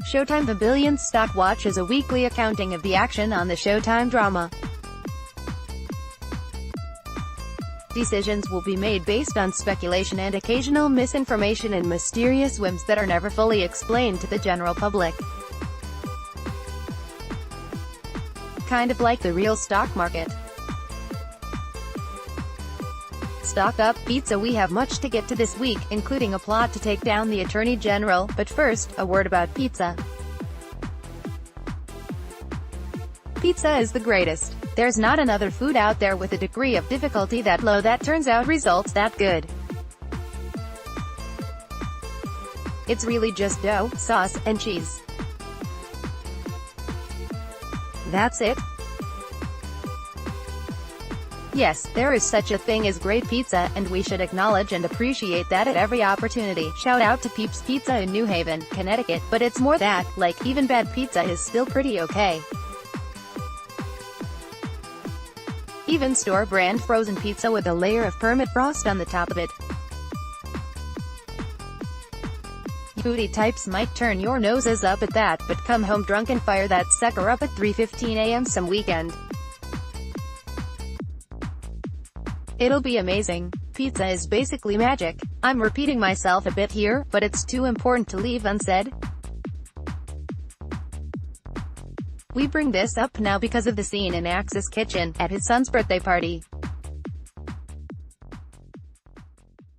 Showtime. The Billions Stock Watch is a weekly accounting of the action on the Showtime drama. Decisions will be made based on speculation and occasional misinformation and mysterious whims that are never fully explained to the general public. Kind of like the real stock market. Stock up, pizza. We have much to get to this week, including a plot to take down the Attorney General, but first, a word about pizza. Pizza is the greatest. There's not another food out there with a degree of difficulty that low that turns out results that good. It's really just dough, sauce, and cheese. That's it. Yes, there is such a thing as great pizza, and we should acknowledge and appreciate that at every opportunity. Shout out to Peeps Pizza in New Haven, Connecticut, but it's more that, like, even bad pizza is still pretty okay. Even store-brand frozen pizza with a layer of permafrost on the top of it. Foodie types might turn your noses up at that, but come home drunk and fire that sucker up at 3:15 a.m. some weekend. It'll be amazing. Pizza is basically magic. I'm repeating myself a bit here, but it's too important to leave unsaid. We bring this up now because of the scene in Axe's kitchen, at his son's birthday party.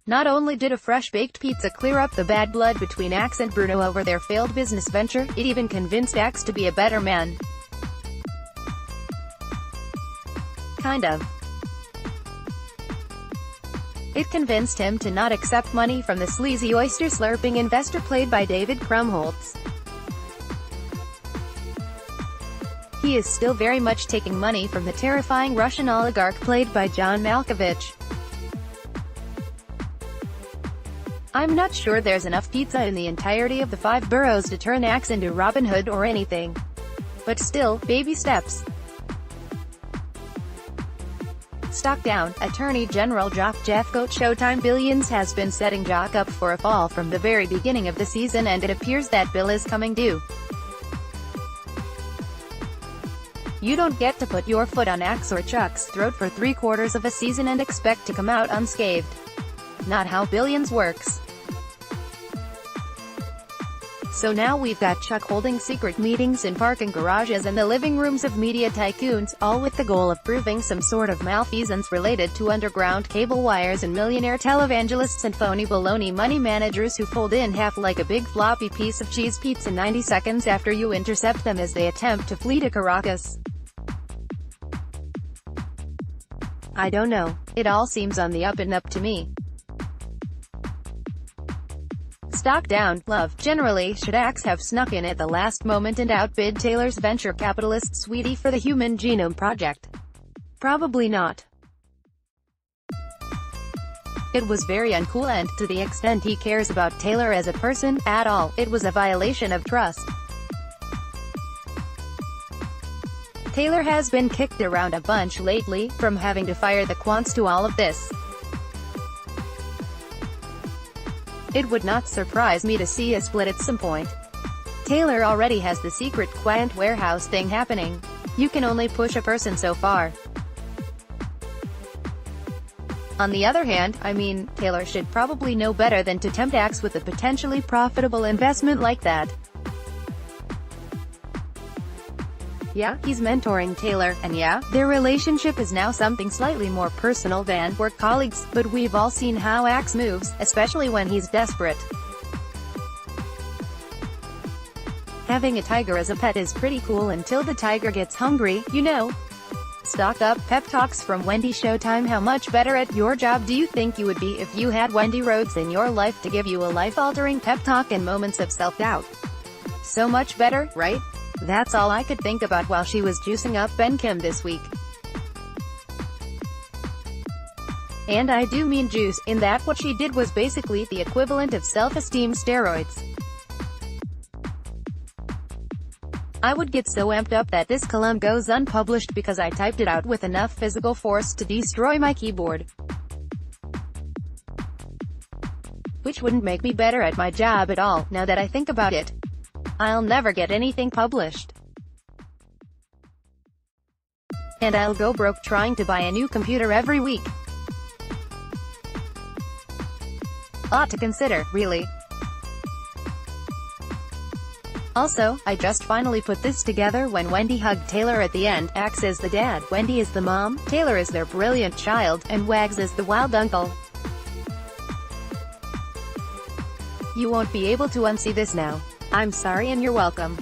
Not only did a fresh-baked pizza clear up the bad blood between Axe and Bruno over their failed business venture, it even convinced Axe to be a better man. Kind of. It convinced him to not accept money from the sleazy oyster-slurping investor played by David Krumholtz. He is still very much taking money from the terrifying Russian oligarch played by John Malkovich. I'm not sure there's enough pizza in the entirety of the 5 boroughs to turn Axe into Robin Hood or anything. But still, baby steps. Stock down. Attorney General Jeff Goat. Showtime Billions has been setting Jock up for a fall from the very beginning of the season, and it appears that bill is coming due. You don't get to put your foot on Axe or Chuck's throat for 3/4 of a season and expect to come out unscathed. Not how Billions works. So now we've got Chuck holding secret meetings in parking garages and the living rooms of media tycoons, all with the goal of proving some sort of malfeasance related to underground cable wires and millionaire televangelists and phony baloney money managers who fold in half like a big floppy piece of cheese pizza 90 seconds after you intercept them as they attempt to flee to Caracas. I don't know. It all seems on the up and up to me. Stock down. Love. Generally, should Axe have snuck in at the last moment and outbid Taylor's venture capitalist sweetie for the Human Genome Project? Probably not. It was very uncool, and, to the extent he cares about Taylor as a person, at all, it was a violation of trust. Taylor has been kicked around a bunch lately, from having to fire the quants to all of this. It would not surprise me to see a split at some point. Taylor already has the secret quiet warehouse thing happening. You can only push a person so far. On the other hand, I mean, Taylor should probably know better than to tempt Axe with a potentially profitable investment like that. Yeah, he's mentoring Taylor, and yeah, their relationship is now something slightly more personal than work colleagues, but we've all seen how Axe moves, especially when he's desperate. Having a tiger as a pet is pretty cool until the tiger gets hungry, you know. Stock up. Pep talks from Wendy. Showtime. How much better at your job do you think you would be if you had Wendy Rhodes in your life to give you a life-altering pep talk in moments of self-doubt? So much better, right? That's all I could think about while she was juicing up Ben Kim this week. And I do mean juice, in that what she did was basically the equivalent of self-esteem steroids. I would get so amped up that this column goes unpublished because I typed it out with enough physical force to destroy my keyboard. Which wouldn't make me better at my job at all, now that I think about it. I'll never get anything published. And I'll go broke trying to buy a new computer every week. Ought to consider, really. Also, I just finally put this together when Wendy hugged Taylor at the end. Axe is the dad, Wendy is the mom, Taylor is their brilliant child, and Wags is the wild uncle. You won't be able to unsee this now. I'm sorry and you're welcome.